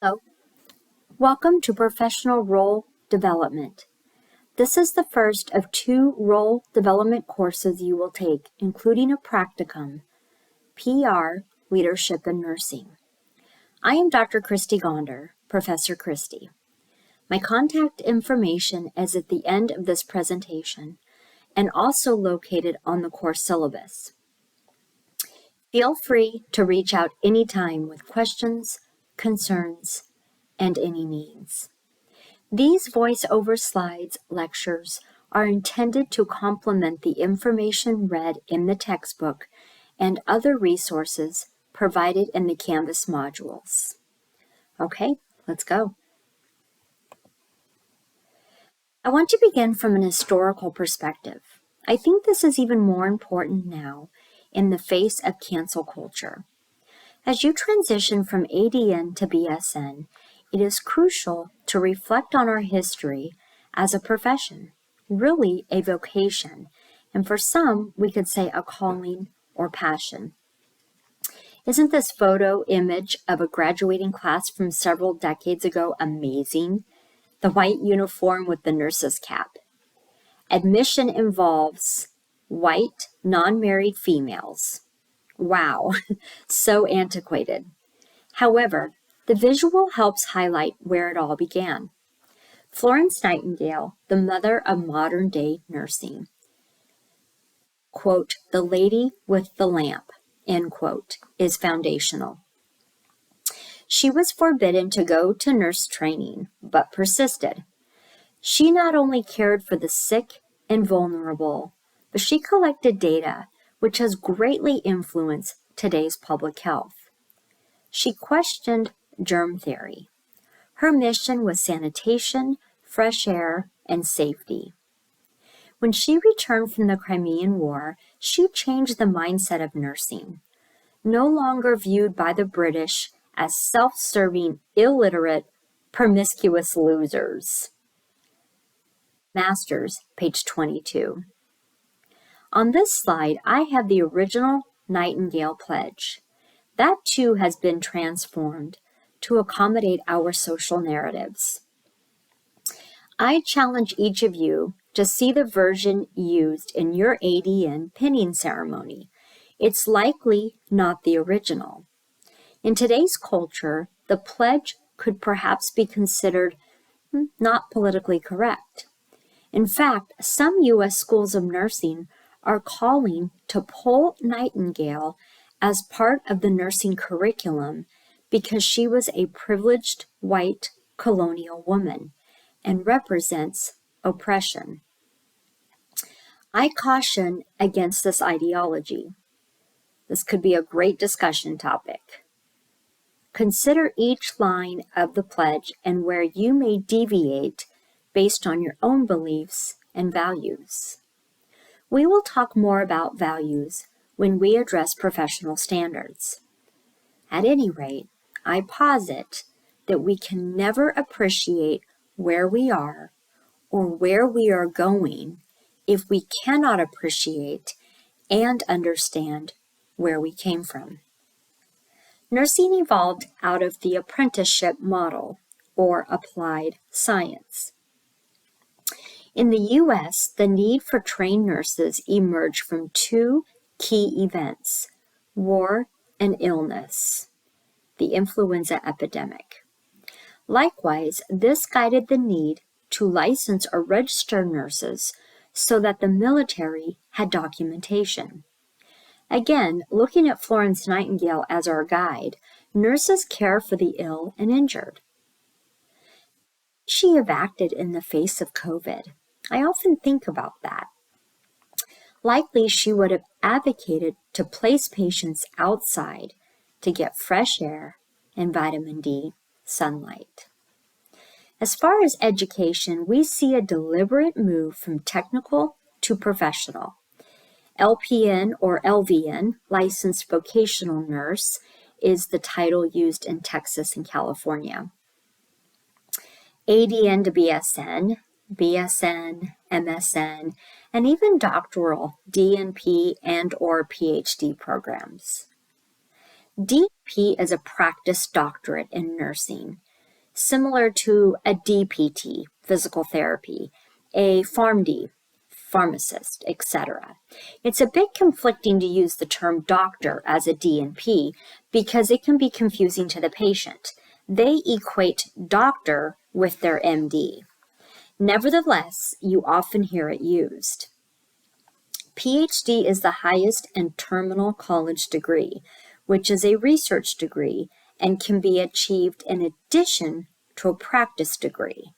Hello, welcome to Professional Role Development. This is the first of 2 role development courses you will take, including a practicum, PR, Leadership in Nursing. I am Dr. Christy Gonder, Professor Christy. My contact information is at the end of this presentation and also located on the course syllabus. Feel free to reach out anytime with questions, concerns, and any needs. These voice-over slides lectures are intended to complement the information read in the textbook and other resources provided in the Canvas modules. Okay, let's go. I want to begin from an historical perspective. I think this is even more important now in the face of cancel culture. As you transition from ADN to BSN, it is crucial to reflect on our history as a profession, really a vocation, and for some, we could say a calling or passion. Isn't this photo image of a graduating class from several decades ago amazing? The white uniform with the nurse's cap. Admission involves white, non-married females. Wow, so antiquated. However, the visual helps highlight where it all began. Florence Nightingale, the mother of modern-day nursing. Quote, "The lady with the lamp," end quote, is foundational. She was forbidden to go to nurse training, but persisted. She not only cared for the sick and vulnerable, but she collected data which has greatly influenced today's public health. She questioned germ theory. Her mission was sanitation, fresh air, and safety. When she returned from the Crimean War, she changed the mindset of nursing, no longer viewed by the British as self-serving, illiterate, promiscuous losers. Masters, page 22. On this slide, I have the original Nightingale Pledge. That too has been transformed to accommodate our social narratives. I challenge each of you to see the version used in your ADN pinning ceremony. It's likely not the original. In today's culture, the pledge could perhaps be considered not politically correct. In fact, some U.S. schools of nursing are calling to pull Nightingale as part of the nursing curriculum because she was a privileged white colonial woman and represents oppression. I caution against this ideology. This could be a great discussion topic. Consider each line of the pledge and where you may deviate based on your own beliefs and values. We will talk more about values when we address professional standards. At any rate, I posit that we can never appreciate where we are or where we are going if we cannot appreciate and understand where we came from. Nursing evolved out of the apprenticeship model or applied science. In the U.S., the need for trained nurses emerged from 2 key events, war and illness, the influenza epidemic. Likewise, this guided the need to license or register nurses so that the military had documentation. Again, looking at Florence Nightingale as our guide, nurses care for the ill and injured. She have acted in the face of COVID. I often think about that. Likely she would have advocated to place patients outside to get fresh air and vitamin D sunlight. As far as education, we see a deliberate move from technical to professional. LPN or LVN, licensed vocational nurse, is the title used in Texas and California. ADN to BSN, BSN, MSN, and even doctoral DNP and or PhD programs. DNP is a practice doctorate in nursing, similar to a DPT, physical therapy, a PharmD, pharmacist, etc. It's a bit conflicting to use the term doctor as a D&P because it can be confusing to the patient. They equate doctor with their MD. Nevertheless, you often hear it used. PhD is the highest and terminal college degree, which is a research degree and can be achieved in addition to a practice degree.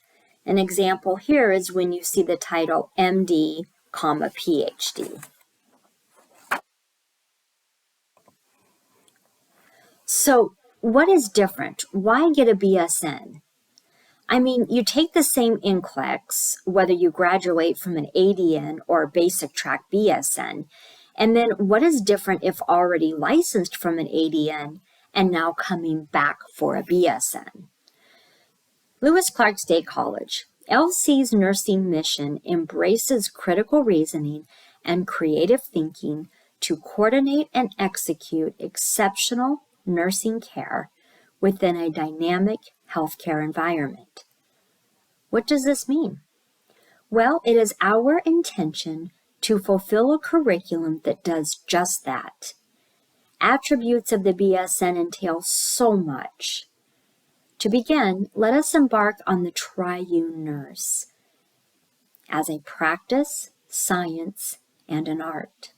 An example here is when you see the title MD, PhD. So what is different? Why get a BSN? I mean, you take the same NCLEX, whether you graduate from an ADN or a basic track BSN, and then what is different if already licensed from an ADN and now coming back for a BSN? Lewis Clark State College. LC's nursing mission embraces critical reasoning and creative thinking to coordinate and execute exceptional nursing care within a dynamic healthcare environment. What does this mean? Well, it is our intention to fulfill a curriculum that does just that. Attributes of the BSN entail so much. To begin, let us embark on the triune nurse as a practice, science, and an art.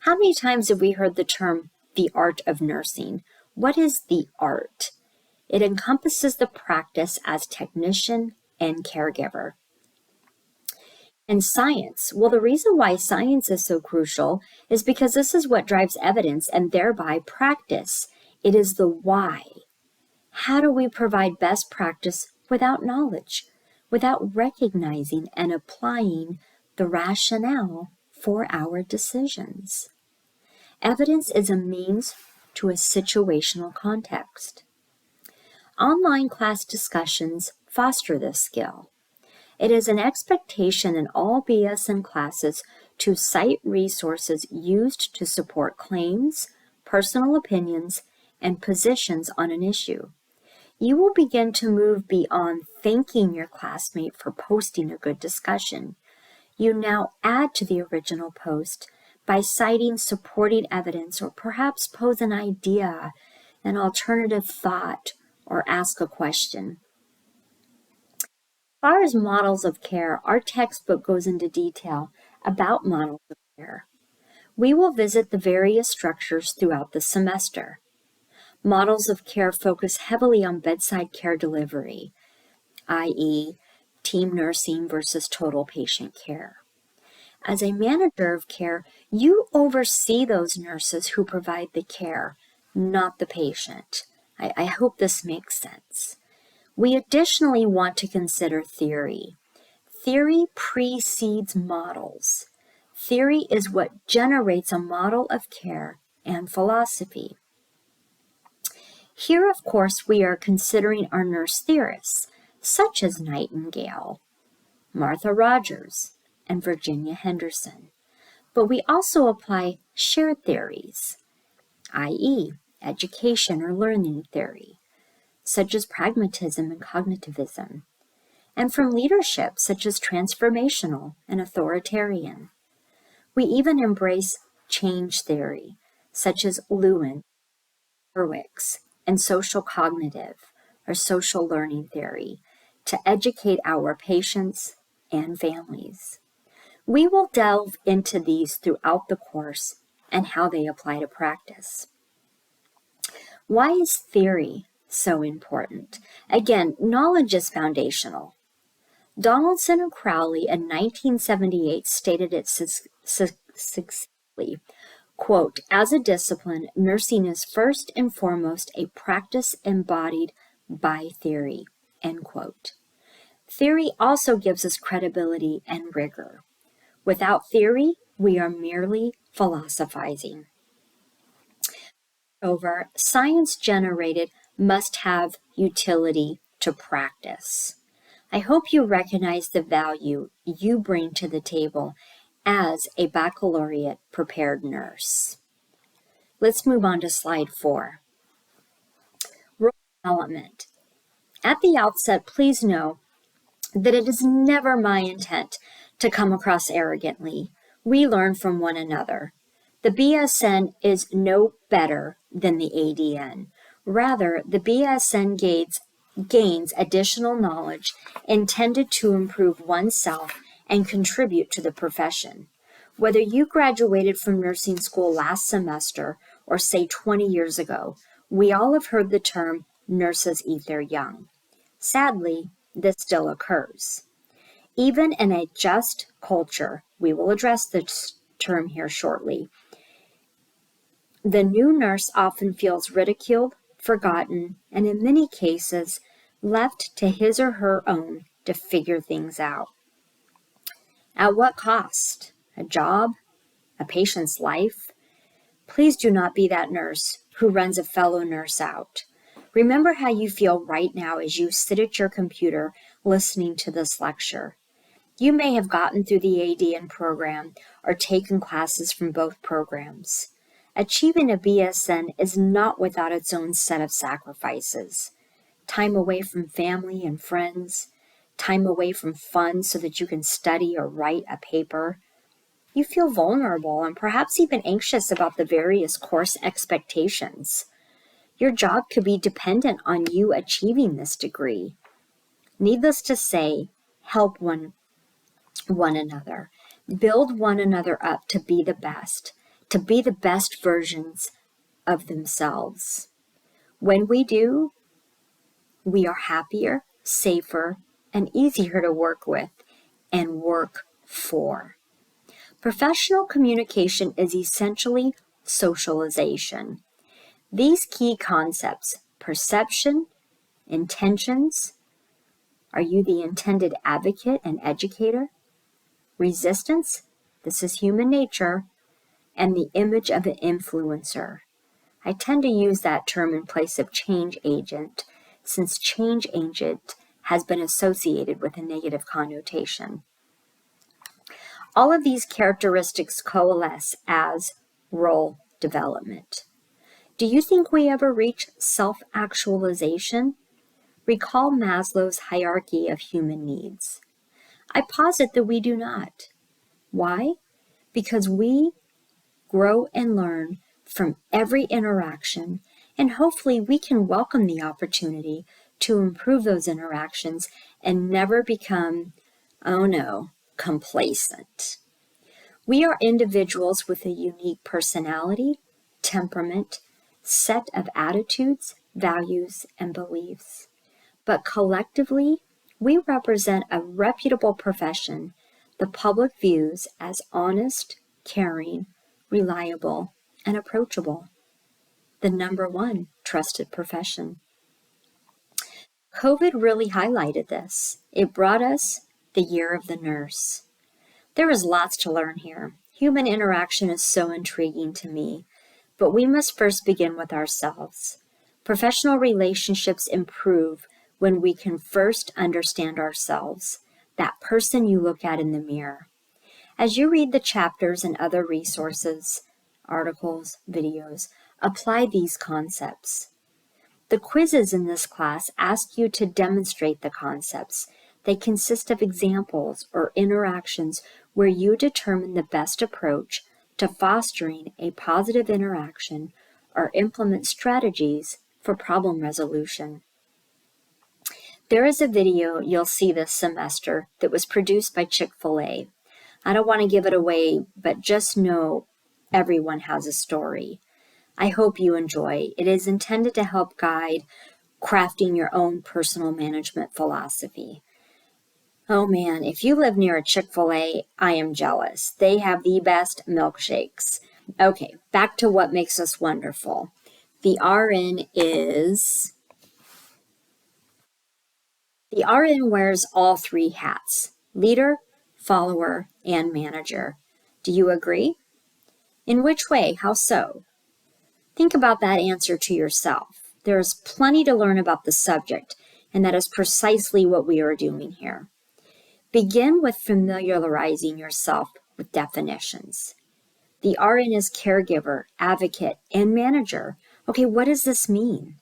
How many times have we heard the term the art of nursing? What is the art? It encompasses the practice as technician and caregiver. And science, well, the reason why science is so crucial is because this is what drives evidence and thereby practice. It is the why. How do we provide best practice without knowledge, without recognizing and applying the rationale for our decisions? Evidence is a means to a situational context. Online class discussions foster this skill. It is an expectation in all BSN classes to cite resources used to support claims, personal opinions, and positions on an issue. You will begin to move beyond thanking your classmate for posting a good discussion. You now add to the original post by citing supporting evidence or perhaps pose an idea, an alternative thought, or ask a question. As far as models of care, our textbook goes into detail about models of care. We will visit the various structures throughout the semester. Models of care focus heavily on bedside care delivery, i.e., team nursing versus total patient care. As a manager of care, you oversee those nurses who provide the care, not the patient. I hope this makes sense. We additionally want to consider theory. Theory precedes models. Theory is what generates a model of care and philosophy. Here, of course, we are considering our nurse theorists, such as Nightingale, Martha Rogers, and Virginia Henderson. But we also apply shared theories, i.e., education or learning theory, such as pragmatism and cognitivism, and from leadership, such as transformational and authoritarian. We even embrace change theory, such as Lewin, Hurwitz, and social cognitive or social learning theory to educate our patients and families. We will delve into these throughout the course and how they apply to practice. Why is theory so important? Again, knowledge is foundational. Donaldson and Crowley in 1978 stated it succinctly, quote, "As a discipline, nursing is first and foremost a practice embodied by theory," end quote. Theory also gives us credibility and rigor. Without theory, we are merely philosophizing. Moreover, science generated must have utility to practice. I hope you recognize the value you bring to the table as a baccalaureate prepared nurse. Let's move on to slide 4. Role development. At the outset, please know that it is never my intent to come across arrogantly. We learn from one another. The BSN is no better than the ADN. Rather, the BSN gains additional knowledge intended to improve oneself and contribute to the profession. Whether you graduated from nursing school last semester or say 20 years ago, we all have heard the term nurses eat their young. Sadly, this still occurs. Even in a just culture, we will address this term here shortly, the new nurse often feels ridiculed, forgotten, and in many cases, left to his or her own to figure things out. At what cost? A job? A patient's life? Please do not be that nurse who runs a fellow nurse out. Remember how you feel right now as you sit at your computer listening to this lecture. You may have gotten through the ADN program or taken classes from both programs. Achieving a BSN is not without its own set of sacrifices. Time away from family and friends, time away from fun so that you can study or write a paper. You feel vulnerable and perhaps even anxious about the various course expectations. Your job could be dependent on you achieving this degree. Needless to say, help one another. Build one another up to be the best versions of themselves. When we do, we are happier, safer, and easier to work with and work for. Professional communication is essentially socialization. These key concepts, perception, intentions, are you the intended advocate and educator? Resistance, this is human nature, and the image of an influencer. I tend to use that term in place of change agent, since change agent has been associated with a negative connotation. All of these characteristics coalesce as role development. Do you think we ever reach self-actualization? Recall Maslow's hierarchy of human needs. I posit that we do not. Why? Because we grow and learn from every interaction, and hopefully we can welcome the opportunity to improve those interactions and never become, complacent. We are individuals with a unique personality, temperament, set of attitudes, values, and beliefs. But collectively, we represent a reputable profession the public views as honest, caring, reliable, and approachable. The number one trusted profession. COVID really highlighted this. It brought us the year of the nurse. There is lots to learn here. Human interaction is so intriguing to me, but we must first begin with ourselves. Professional relationships improve when we can first understand ourselves, that person you look at in the mirror. As you read the chapters and other resources, articles, videos, apply these concepts. The quizzes in this class ask you to demonstrate the concepts. They consist of examples or interactions where you determine the best approach to fostering a positive interaction or implement strategies for problem resolution. There is a video you'll see this semester that was produced by Chick-fil-A. I don't want to give it away, but just know everyone has a story. I hope you enjoy. It is intended to help guide crafting your own personal management philosophy. Oh man, if you live near a Chick-fil-A, I am jealous. They have the best milkshakes. Okay, back to what makes us wonderful. The RN wears all three hats: leader, follower, and manager. Do you agree? In which way? How so? Think about that answer to yourself. There is plenty to learn about the subject, and that is precisely what we are doing here. Begin with familiarizing yourself with definitions. The RN is caregiver, advocate, and manager. Okay, what does this mean?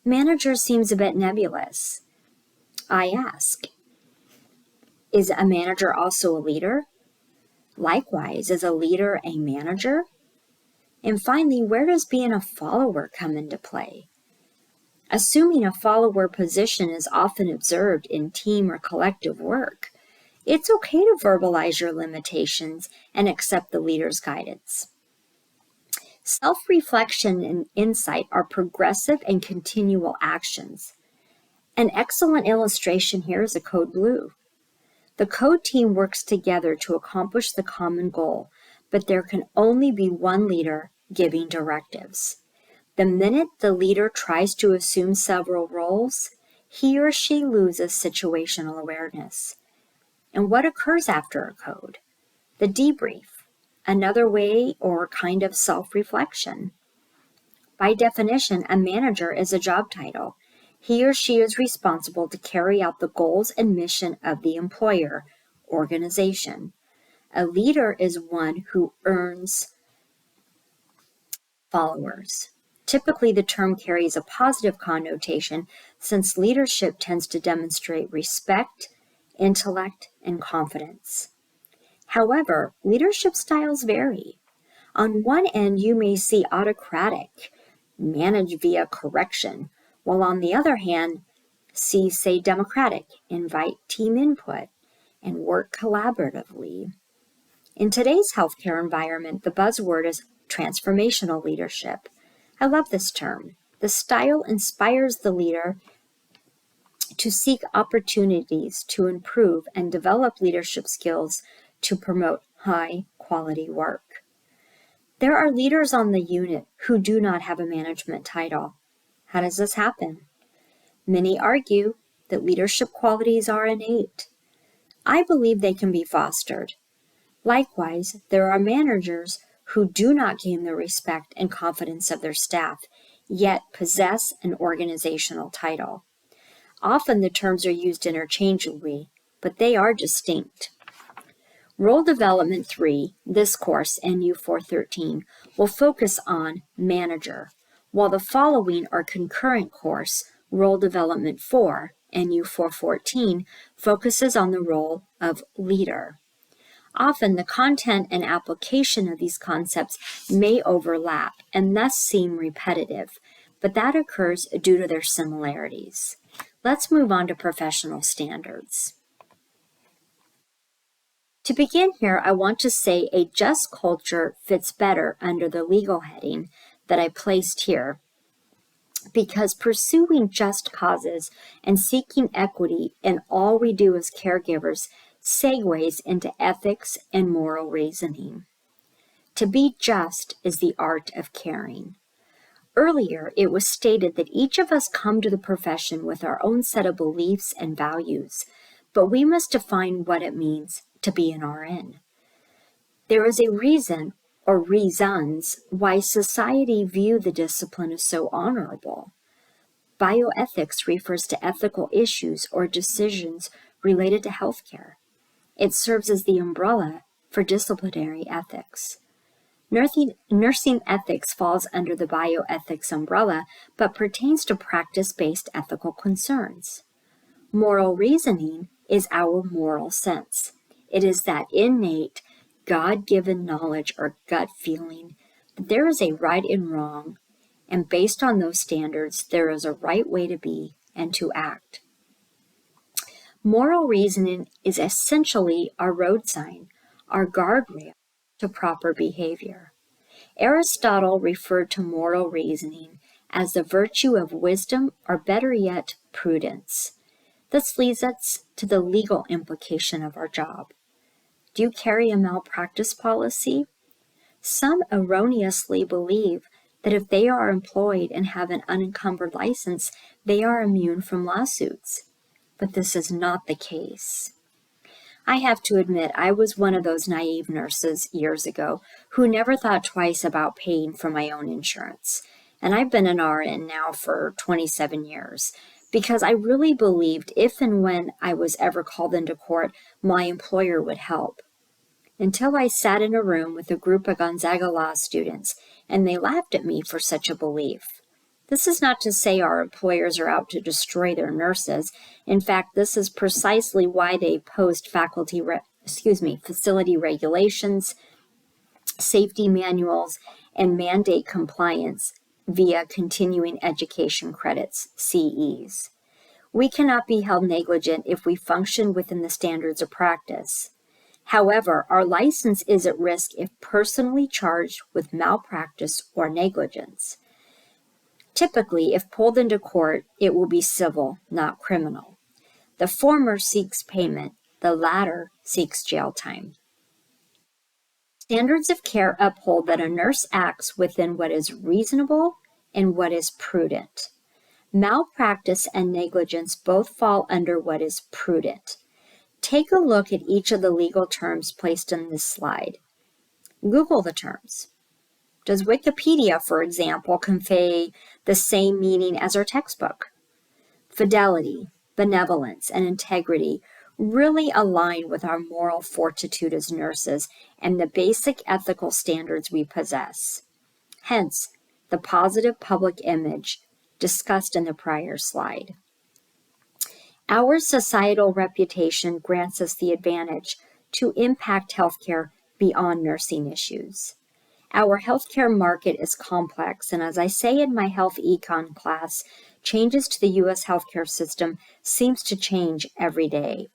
Manager seems a bit nebulous. I ask, is a manager also a leader? Likewise, is a leader a manager? And finally, where does being a follower come into play? Assuming a follower position is often observed in team or collective work, it's okay to verbalize your limitations and accept the leader's guidance. Self-reflection and insight are progressive and continual actions. An excellent illustration here is a code blue. The code team works together to accomplish the common goal, but there can only be one leader giving directives. The minute the leader tries to assume several roles, he or she loses situational awareness. And what occurs after a code? The debrief, another way or kind of self-reflection. By definition, a manager is a job title. He or she is responsible to carry out the goals and mission of the employer, organization. A leader is one who earns followers. Typically, the term carries a positive connotation since leadership tends to demonstrate respect, intellect, and confidence. However, leadership styles vary. On one end, you may see autocratic, manage via correction, while on the other hand, see, say, democratic, invite team input, and work collaboratively. In today's healthcare environment, the buzzword is transformational leadership. I love this term. The style inspires the leader to seek opportunities to improve and develop leadership skills to promote high-quality work. There are leaders on the unit who do not have a management title. How does this happen? Many argue that leadership qualities are innate. I believe they can be fostered. Likewise, there are managers who do not gain the respect and confidence of their staff, yet possess an organizational title. Often the terms are used interchangeably, but they are distinct. Role Development 3, this course, NU 413, will focus on manager, while the following or concurrent course, Role Development 4, NU 414, focuses on the role of leader. Often the content and application of these concepts may overlap and thus seem repetitive, but that occurs due to their similarities. Let's move on to professional standards. To begin here, I want to say a just culture fits better under the legal heading that I placed here, because pursuing just causes and seeking equity in all we do as caregivers segues into ethics and moral reasoning. To be just is the art of caring. Earlier, it was stated that each of us come to the profession with our own set of beliefs and values, but we must define what it means to be an RN. There is a reason or reasons why society view the discipline as so honorable. Bioethics refers to ethical issues or decisions related to healthcare. It serves as the umbrella for disciplinary ethics. Nursing ethics falls under the bioethics umbrella, but pertains to practice-based ethical concerns. Moral reasoning is our moral sense. It is that innate, God-given knowledge or gut feeling that there is a right and wrong, and based on those standards, there is a right way to be and to act. Moral reasoning is essentially our road sign, our guardrail to proper behavior. Aristotle referred to moral reasoning as the virtue of wisdom, or better yet, prudence. This leads us to the legal implication of our job. Do you carry a malpractice policy? Some erroneously believe that if they are employed and have an unencumbered license, they are immune from lawsuits. But this is not the case. I have to admit, I was one of those naive nurses years ago who never thought twice about paying for my own insurance. And I've been an RN now for 27 years because I really believed if and when I was ever called into court, my employer would help. Until I sat in a room with a group of Gonzaga Law students and they laughed at me for such a belief. This is not to say our employers are out to destroy their nurses. In fact, this is precisely why they post facility regulations, safety manuals, and mandate compliance via continuing education credits, CEs. We cannot be held negligent if we function within the standards of practice. However, our license is at risk if personally charged with malpractice or negligence. Typically, if pulled into court, it will be civil, not criminal. The former seeks payment, the latter seeks jail time. Standards of care uphold that a nurse acts within what is reasonable and what is prudent. Malpractice and negligence both fall under what is prudent. Take a look at each of the legal terms placed in this slide. Google the terms. Does Wikipedia, for example, convey the same meaning as our textbook? Fidelity, benevolence, and integrity really align with our moral fortitude as nurses and the basic ethical standards we possess. Hence, the positive public image discussed in the prior slide. Our societal reputation grants us the advantage to impact healthcare beyond nursing issues. Our healthcare market is complex, and as I say in my health econ class, changes to the U.S. healthcare system seems to change every day.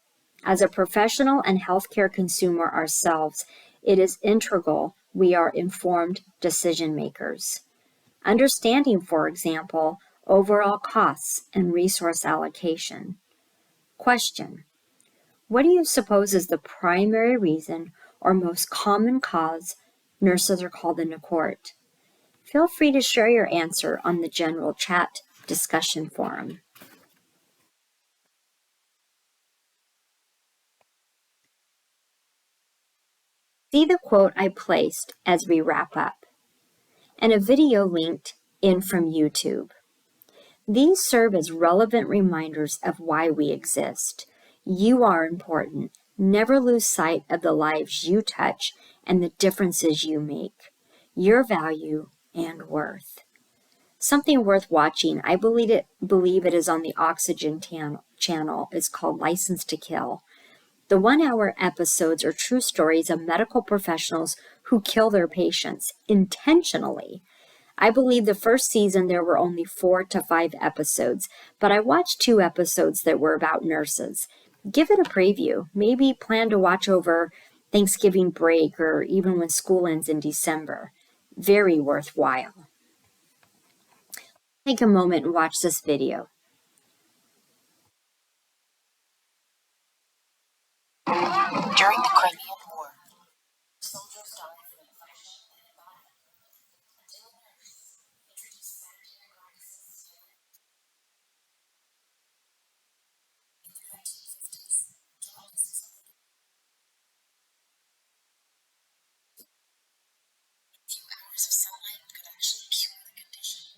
As a professional and healthcare consumer ourselves, it is integral we are informed decision makers. Understanding, for example, overall costs and resource allocation. Question: what do you suppose is the primary reason or most common cause nurses are called into court? Feel free to share your answer on the general chat discussion forum. See the quote I placed as we wrap up, and a video linked in from YouTube. These serve as relevant reminders of why we exist. You are important. Never lose sight of the lives you touch and the differences you make, your value and worth. Something worth watching, I believe it is on the Oxygen channel, is called License to Kill. The 1-hour episodes are true stories of medical professionals who kill their patients intentionally. I believe the first season there were only 4 to 5 episodes, but I watched 2 episodes that were about nurses. Give it a preview. Maybe plan to watch over Thanksgiving break or even when school ends in December. Very worthwhile. Take a moment and watch this video. During the Crimean War, soldiers died from the flesh and body until a nurse introduced anti-narcotics. In the 1950s, jaundice is a few hours of sunlight could actually cure the condition.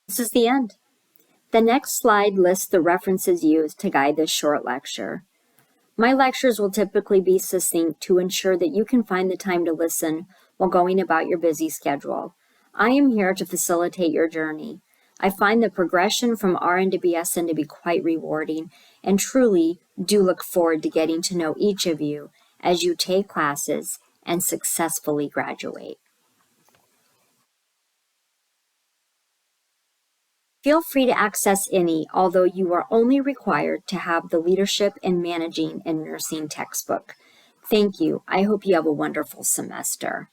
This is the end. The next slide lists the references used to guide this short lecture. My lectures will typically be succinct to ensure that you can find the time to listen while going about your busy schedule. I am here to facilitate your journey. I find the progression from RN to BSN to be quite rewarding and truly do look forward to getting to know each of you as you take classes and successfully graduate. Feel free to access any, although you are only required to have the Leadership in Managing and Nursing textbook. Thank you. I hope you have a wonderful semester.